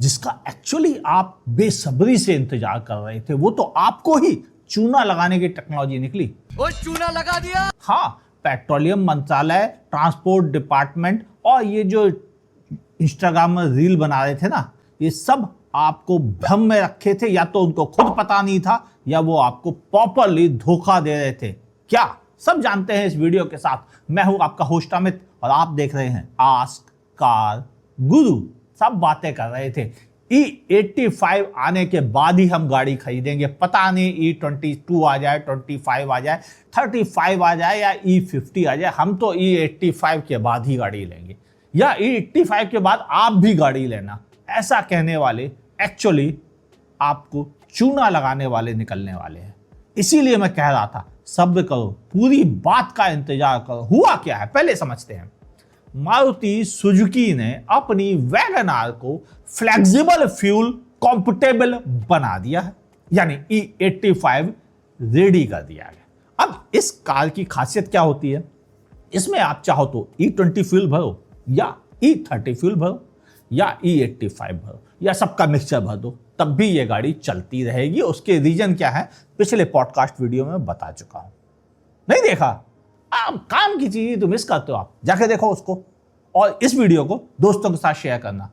जिसका एक्चुअली आप बेसब्री से इंतजार कर रहे थे, वो तो आपको ही चूना लगाने की टेक्नोलॉजी निकली। वो चूना लगा दिया। हाँ, पेट्रोलियम मंत्रालय, ट्रांसपोर्ट डिपार्टमेंट और ये जो इंस्टाग्राम में रील बना रहे थे ना, ये सब आपको भ्रम में रखे थे। या तो उनको खुद पता नहीं था या वो आपको प्रॉपरली धोखा दे रहे थे। क्या सब जानते हैं इस वीडियो के साथ। मैं हूं आपका होस्ट अमित और आप देख रहे हैं आस्क कार गुरु। सब बातें कर रहे थे E85 आने के बाद ही हम गाड़ी खरीदेंगे। पता नहीं E22 आ जाए, 25 आ जाए, 35 आ जाए या E50 आ जाए, हम तो E85 के बाद ही गाड़ी लेंगे, या E85 के बाद आप भी गाड़ी लेना। ऐसा कहने वाले एक्चुअली आपको चूना लगाने वाले निकलने वाले हैं। इसीलिए मैं कह रहा था सब्र करो, पूरी बात का इंतजार करो। हुआ क्या है पहले समझते हैं। मारुति सुजुकी ने अपनी वैगन आर को फ्लेक्सिबल फ्यूल कंफर्टेबल बना दिया है, यानी E85 रेडी कर दिया है। अब इस कार की खासियत क्या होती है, इसमें आप चाहो तो E20 फ्यूल भरो या E30 फ्यूल भरो या E85 भरो या सबका मिक्सचर भर दो, तब भी ये गाड़ी चलती रहेगी। उसके रीजन क्या है पिछले पॉडकास्ट वीडियो में बता चुका हूं। नहीं देखा? आप काम की चीज तो मिस करते हो, आप जाके देखो उसको और इस वीडियो को दोस्तों के साथ शेयर करना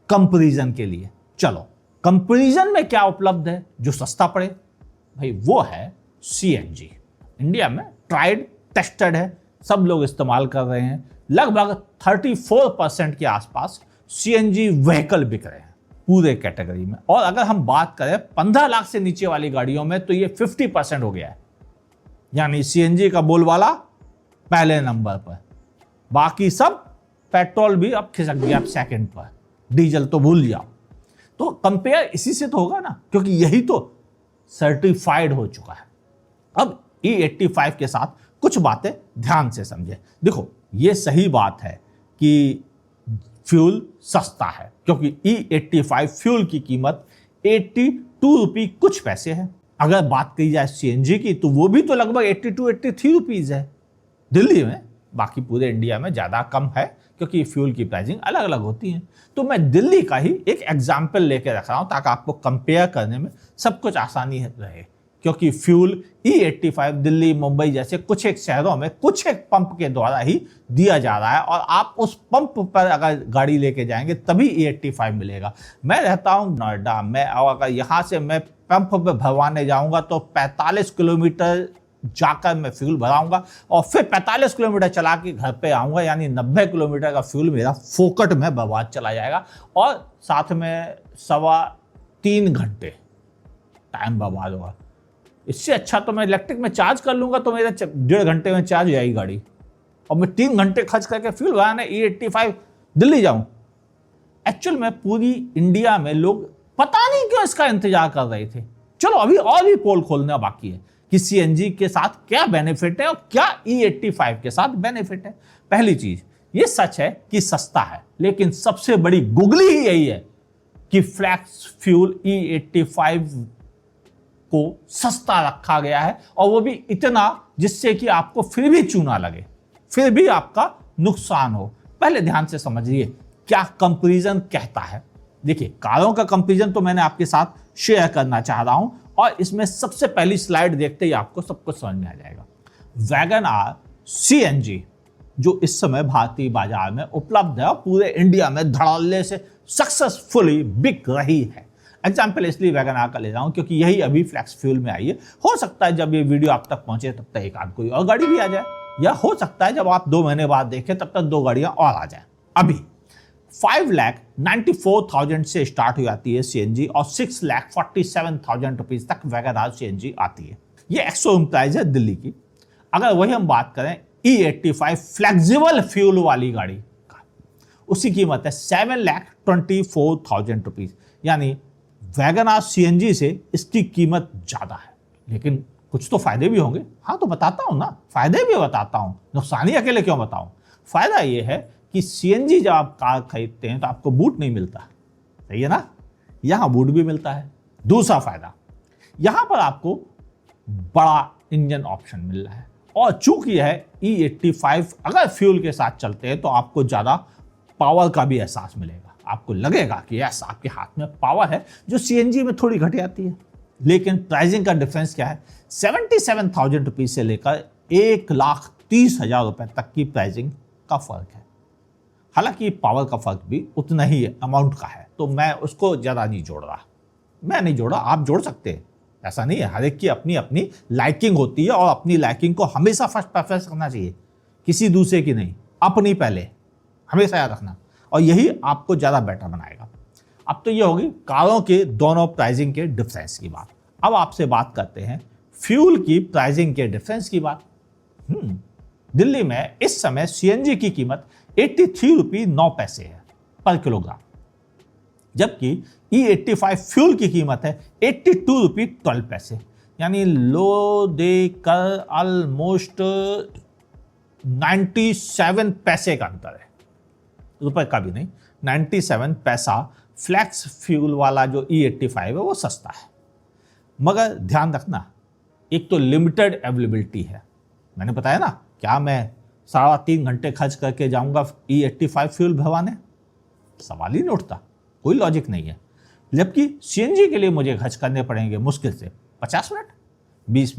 कंपैरिजन के लिए। चलो, कंपैरिजन में क्या उपलब्ध है जो सस्ता पड़े? भाई वो है CNG। इंडिया में ट्राइड टेस्टेड है, सब लोग इस्तेमाल कर रहे हैं। लगभग 34% के आसपास CNG व्हीकल बिक रहे हैं पूरे कैटेगरी में। और अगर हम बात करें 15 लाख से नीचे वाली गाड़ियों में तो ये 50% हो गया है, यानी CNG का बोलबाला पहले नंबर पर। बाकी सब पेट्रोल भी अब खिसक गया सेकंड पर, डीजल तो भूल जाओ। तो कंपेयर इसी से तो होगा ना, क्योंकि यही तो सर्टिफाइड हो चुका है। अब E85 के साथ कुछ बातें ध्यान से समझे। देखो, ये सही बात है कि फ्यूल सस्ता है, क्योंकि E85 फ्यूल की कीमत 82 रुपये कुछ पैसे है। अगर बात की जाए CNG की तो वो भी तो लगभग 82-83 रुपीज है दिल्ली में। बाकी पूरे इंडिया में ज़्यादा कम है, क्योंकि फ्यूल की प्राइसिंग अलग अलग होती है। तो मैं दिल्ली का ही एक एग्जाम्पल लेके रख रहा हूँ ताकि आपको कंपेयर करने में सब कुछ आसानी रहे, क्योंकि फ्यूल E85 दिल्ली, मुंबई जैसे कुछ एक शहरों में कुछ एक पंप के द्वारा ही दिया जा रहा है, और आप उस पंप पर अगर गाड़ी लेके जाएंगे तभी E85 मिलेगा। मैं रहता हूँ नोएडा में, और अगर यहाँ से मैं पंप पे भरवाने जाऊँगा तो 45 किलोमीटर जाकर मैं फ्यूल भराऊंगा और फिर 45 किलोमीटर चला के घर पे आऊँगा, यानी 90 किलोमीटर का फ्यूल मेरा फोकट में बर्बाद चला जाएगा, और साथ में 3.25 घंटे टाइम बर्बाद होगा। इससे अच्छा तो मैं इलेक्ट्रिक में चार्ज कर लूंगा तो मेरा 1.5 घंटे में चार्ज हो जाएगी गाड़ी, और मैं 3 घंटे खर्च करके फ्यूल भराने E85 दिल्ली जाऊं। एक्चुअल में पूरी इंडिया में लोग पता नहीं क्यों इसका इंतजार कर रहे थे। चलो, अभी और भी पोल खोलना बाकी है कि CNG के साथ क्या बेनिफिट है और क्या E85 के साथ बेनिफिट है। पहली चीज, ये सच है कि सस्ता है, लेकिन सबसे बड़ी गुगली ही यही है कि फ्लैक्स फ्यूल E85 को सस्ता रखा गया है, और वो भी इतना जिससे कि आपको फिर भी चूना लगे, फिर भी आपका नुकसान हो। पहले ध्यान से समझिए क्या कंपैरिजन कहता है। देखिए, कारों का कंपैरिजन तो मैंने आपके साथ शेयर करना चाह रहा हूं, और इसमें सबसे पहली स्लाइड देखते ही आपको सब कुछ समझ में आ जाएगा। वैगन आर CNG जो इस समय भारतीय बाजार में उपलब्ध है और पूरे इंडिया में धड़ल्ले से सक्सेसफुली बिक रही है। एग्जाम्पल इसलिए वैगन आर का ले रहा हूं क्योंकि यही अभी फ्लैक्स फ्यूल में आई है। हो सकता है जब ये वीडियो आप तक पहुंचे तब तक एक आध कोई और गाड़ी भी आ जाए, या हो सकता है जब आप 2 महीने बाद देखें तब तक 2 गाड़ियां और आ जाए। अभी 5,94,000 से स्टार्ट हो जाती है CNG और 6,47,000 रुपीज तक वैगन आर CNG आती है। ये एक्स-शोरूम प्राइस है दिल्ली की। अगर वही हम बात करें E85 फ्लेक्सिबल फ्यूल वाली गाड़ी का, उसकी कीमत है 7,24,000 रुपीज, यानी वैगन आर CNG से इसकी कीमत ज्यादा है। लेकिन कुछ तो फायदे भी होंगे। हाँ, तो बताता हूं ना, फायदे भी बताता हूं, नुकसान ही अकेले क्यों बताऊं। फायदा ये है कि CNG जब आप कार खरीदते हैं तो आपको बूट नहीं मिलता, सही है ना, यहां बूट भी मिलता है। दूसरा फायदा, यहां पर आपको बड़ा इंजन ऑप्शन मिल रहा है, और चूंकि यह है E85 अगर फ्यूल के साथ चलते हैं तो आपको ज्यादा पावर का भी एहसास मिलेगा। आपको लगेगा कि यस आपके हाथ में पावर है जो सीएनजी में थोड़ी घट जाती है। लेकिन प्राइसिंग का डिफरेंस क्या है, 77,000 रुपीज से लेकर 1,30,000 रुपए तक की प्राइसिंग का फर्क है। हालांकि पावर का फर्क भी उतना ही अमाउंट का है, तो मैं उसको ज़्यादा नहीं जोड़ रहा। मैं नहीं जोड़ा, आप जोड़ सकते हैं, ऐसा नहीं है। हर एक की अपनी अपनी लाइकिंग होती है और अपनी लाइकिंग को हमेशा फर्स्ट प्रेफरेंस करना चाहिए, किसी दूसरे की नहीं, अपनी पहले हमेशा याद रखना, और यही आपको ज़्यादा बेटर बनाएगा। अब तो ये होगी कारों के दोनों प्राइसिंग के डिफरेंस की बात। अब आपसे बात करते हैं फ्यूल की प्राइसिंग के डिफरेंस की बात। दिल्ली में इस समय सीएनजी की कीमत 83 रुपये 9 पैसे है पर किलोग्राम, जबकि E85 फ्यूल की कीमत है 82 रुपये 12 पैसे, यानी लो देकर ऑलमोस्ट 97 पैसे का अंतर है, रुपए का भी नहीं, 97 पैसा फ्लैक्स फ्यूल वाला जो E85 है वो सस्ता है। मगर ध्यान रखना, एक तो लिमिटेड अवेलेबिलिटी है। मैंने बताया ना, क्या मैं 3.5 घंटे खर्च करके जाऊंगा E85 फ्यूल भरवाने, सवाल ही नहीं उठता, कोई लॉजिक नहीं है। जबकि सीएनजी के लिए मुझे खर्च करने पड़ेंगे मुश्किल से 50 मिनट, 20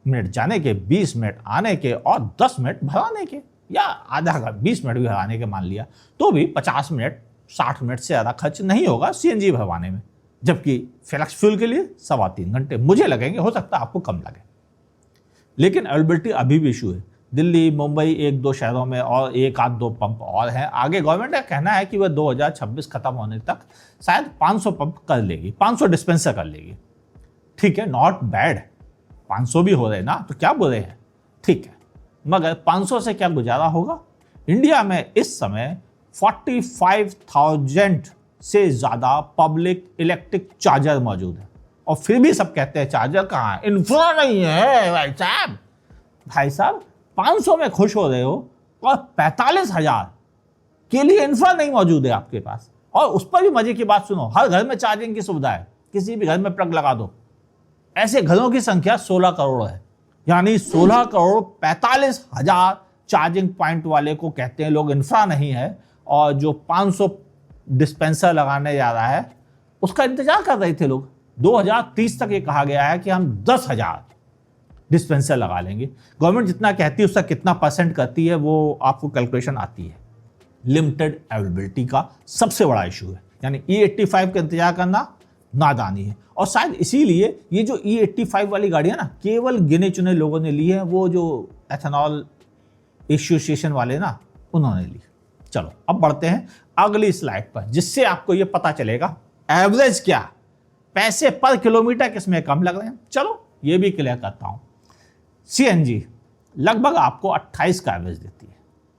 मिनट जाने के, 20 मिनट आने के और 10 मिनट भराने के, या आधा 20 मिनट भी भराने के मान लिया, तो भी 50 मिनट 60 मिनट से ज़्यादा खर्च नहीं होगा सीएनजी भरवाने में। जबकि फ्लैक्स फ्यूल के लिए 3.25 घंटे मुझे लगेंगे, हो सकता है आपको कम लगे। लेकिन अवेलेबिलिटी अभी भी इशू है। दिल्ली, मुंबई, 1-2 शहरों में और 1-2 पंप और हैं। आगे गवर्नमेंट का कहना है कि वह 2026 खत्म होने तक शायद 500 पंप कर लेगी, 500 डिस्पेंसर कर लेगी। ठीक है, नॉट बैड, 500 भी हो रहे ना, तो क्या बुरे हैं, ठीक है। मगर 500 से क्या गुजारा होगा? इंडिया में इस समय 45,000 से ज़्यादा पब्लिक इलेक्ट्रिक चार्जर मौजूद है, और फिर भी सब कहते हैं चार्जर कहाँ है, इंफ्रा नहीं है। भाई साहब 500 में खुश हो रहे हो और 45,000 के लिए इंफ्रा नहीं मौजूद है आपके पास। और उस पर भी मजे की बात सुनो, हर घर में चार्जिंग की सुविधा है, किसी भी घर में प्लग लगा दो। ऐसे घरों की संख्या 16 करोड़ है, यानी 16 करोड़ 45,000 चार्जिंग पॉइंट वाले को कहते हैं लोग इंफ्रा नहीं है। और जो 500 डिस्पेंसर लगाने जा रहा है उसका इंतजार कर रहे थे लोग। 2030 तक ये कहा गया है कि हम 10,000 डिस्पेंसर लगा लेंगे। गवर्नमेंट जितना कहती है उसका कितना परसेंट करती है वो आपको कैलकुलेशन आती है। लिमिटेड अवेलेबिलिटी का सबसे बड़ा इशू है, यानी E85 का इंतजार करना नादानी है। और शायद इसीलिए ये जो E85 वाली गाड़ियां ना केवल गिने चुने लोगों ने ली है, वो जो एथेनॉल एसोसिएशन वाले ना उन्होंने ली। चलो अब बढ़ते हैं अगली स्लाइड पर, जिससे आपको ये पता चलेगा एवरेज क्या, पैसे पर किलोमीटर किसमें कम लग रहे हैं। चलो ये भी क्लियर करता हूं। सीएनजी लगभग आपको 28 का एवरेज देती है,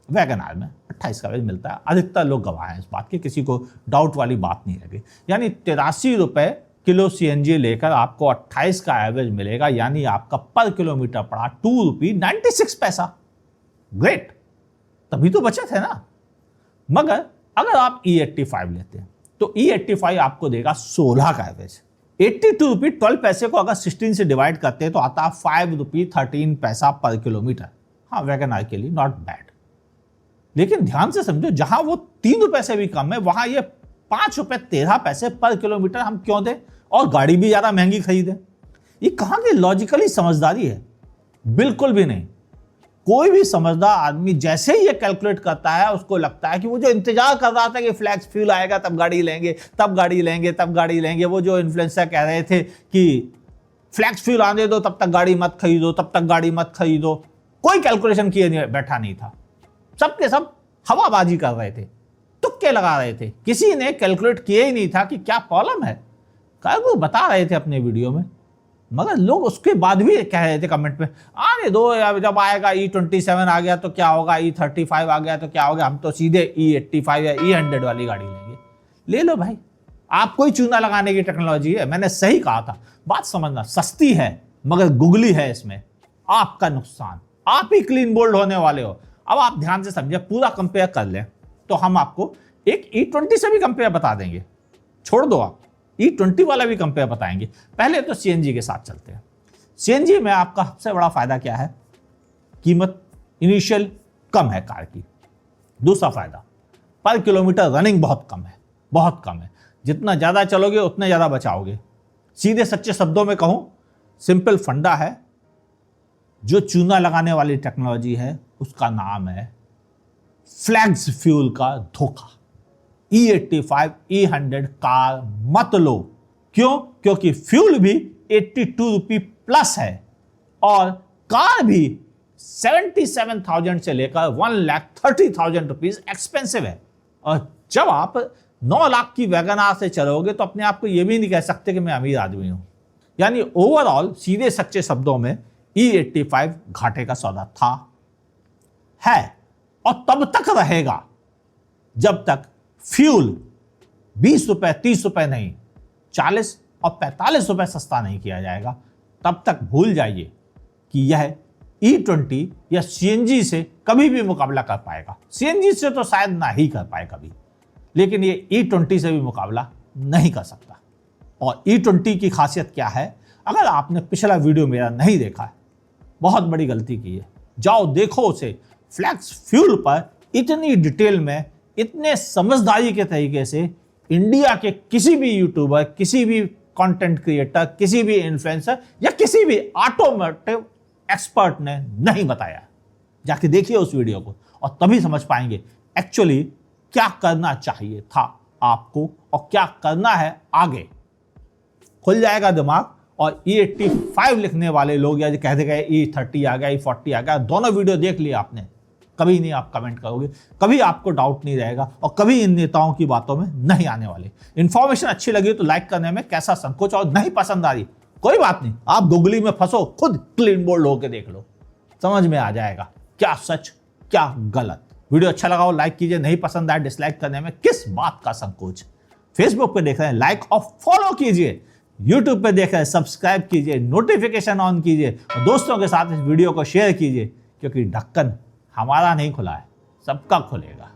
वैगन आर में 28 का एवरेज मिलता है। अधिकतर लोग गवाह हैं इस बात के, किसी को डाउट वाली बात नहीं लगी। यानी 83 रुपए किलो सीएनजी लेकर आपको 28 का एवरेज मिलेगा, यानी आपका पर किलोमीटर पड़ा 2 रुपये 96 पैसा। ग्रेट, तभी तो बचत है ना। मगर अगर आप E85 लेते हैं तो E85 आपको देगा 16 का एवरेज। 82 रुपये 12 पैसे को अगर 16 से डिवाइड करते हैं तो आता है 5 रुपये 13 पैसा पर किलोमीटर। हाँ, वैगन आर के लिए नॉट बैड। लेकिन ध्यान से समझो, जहां वो 3 रुपए से भी कम है वहां ये 5 रुपए 13 पैसे पर किलोमीटर हम क्यों दें और गाड़ी भी ज्यादा महंगी खरीदें? ये कहां की लॉजिकली समझदारी है? बिल्कुल भी नहीं। कोई भी समझदार आदमी जैसे ही ये कैलकुलेट करता है उसको लगता है कि वो जो इंतजार कर रहा था कि फ्लैक्स फ्यूल आएगा तब गाड़ी लेंगे, तब गाड़ी लेंगे, तब गाड़ी लेंगे, वो जो इन्फ्लुएंसर कह रहे थे कि फ्लैक्स फ्यूल आने दो तब तक गाड़ी मत खरीदो, तब तक गाड़ी मत खरीदो, कोई कैलकुलेशन किए बैठा नहीं था। सबके सब हवाबाजी कर रहे थे, तुक्के लगा रहे थे, किसी ने कैलकुलेट किया ही नहीं था कि क्या प्रॉब्लम है। वो बता रहे थे अपने वीडियो में, मगर लोग उसके बाद भी कह रहे थे कमेंट में, आने दो यार, जब आएगा E27 आ गया तो क्या होगा, E35 आ गया तो क्या होगा, हम तो सीधे E85 या E100 वाली गाड़ी लेंगे। ले लो भाई, आपको ही चूना लगाने की टेक्नोलॉजी है। मैंने सही कहा था, बात समझना, सस्ती है मगर गुगली है, इसमें आपका नुकसान, आप ही क्लीन बोल्ड होने वाले हो। अब आप ध्यान से समझे, पूरा कंपेयर कर लें तो हम आपको एक E20 से भी कंपेयर बता देंगे, छोड़ दो आप E20 वाला भी कंपेयर बताएंगे। पहले तो सीएनजी के साथ चलते हैं। सीएनजी में आपका सबसे बड़ा फायदा क्या है? कीमत इनिशियल कम है कार की। दूसरा फायदा, पर किलोमीटर रनिंग बहुत कम है। बहुत कम है। जितना ज़्यादा चलोगे उतना ज़्यादा बचाओगे। सीधे सच्चे शब्दों में कहूँ, सिंपल फंडा है, जो चूना लगाने वाली टेक्नोलॉजी है उसका नाम है फ्लैक्स फ्यूल का धोखा। E85 E100 कार मत लो। क्यों? क्योंकि फ्यूल भी 82 रुपये प्लस है और कार भी 77,000 से लेकर 1,30,000 रुपीज एक्सपेंसिव है। और जब आप 9 लाख की वैगनआर से चलोगे तो अपने आप को यह भी नहीं कह सकते कि मैं अमीर आदमी हूं। यानी ओवरऑल सीधे सच्चे शब्दों में E85 घाटे का सौदा था, है और तब तक रहेगा जब तक फ्यूल 20 रुपए 30 रुपए नहीं 40 और 45 रुपए सस्ता नहीं किया जाएगा। तब तक भूल जाइए कि यह E20 या CNG से कभी भी मुकाबला कर पाएगा। CNG से तो शायद ना ही कर पाए कभी, लेकिन ये E20 से भी मुकाबला नहीं कर सकता। और E20 की खासियत क्या है? अगर आपने पिछला वीडियो मेरा नहीं देखा है, बहुत बड़ी गलती की है, जाओ देखो उसे। फ्लैक्स फ्यूल पर इतनी डिटेल में, इतने समझदारी के तरीके से इंडिया के किसी भी यूट्यूबर, किसी भी कंटेंट क्रिएटर, किसी भी इन्फ्लुएंसर या किसी भी ऑटोमोटिव एक्सपर्ट ने नहीं बताया। जाके देखिए उस वीडियो को और तभी समझ पाएंगे एक्चुअली क्या करना चाहिए था आपको और क्या करना है आगे। खुल जाएगा दिमाग। और E85 लिखने वाले लोग या जो कहते गए E30 आ गया, E40 आ गया, दोनों वीडियो देख लिया आपने, कभी नहीं आप कमेंट करोगे, कभी आपको डाउट नहीं रहेगा और कभी इन नेताओं की बातों में नहीं आने वाले। इन्फॉर्मेशन अच्छी लगी तो लाइक करने में कैसा संकोच, और नहीं पसंद आ रही कोई बात नहीं, आप गुगली में फंसो, खुद क्लीन बोल्ड होकर देख लो, समझ में आ जाएगा क्या सच क्या गलत। वीडियो अच्छा लगा हो लाइक कीजिए, नहीं पसंद आए डिसलाइक करने में किस बात का संकोच। फेसबुक पे देख रहे हैं लाइक और फॉलो कीजिए, यूट्यूब पे देख रहे हैं सब्सक्राइब कीजिए, नोटिफिकेशन ऑन कीजिए और दोस्तों के साथ इस वीडियो को शेयर कीजिए, क्योंकि ढक्कन हमारा नहीं खुला है, सबका खुलेगा।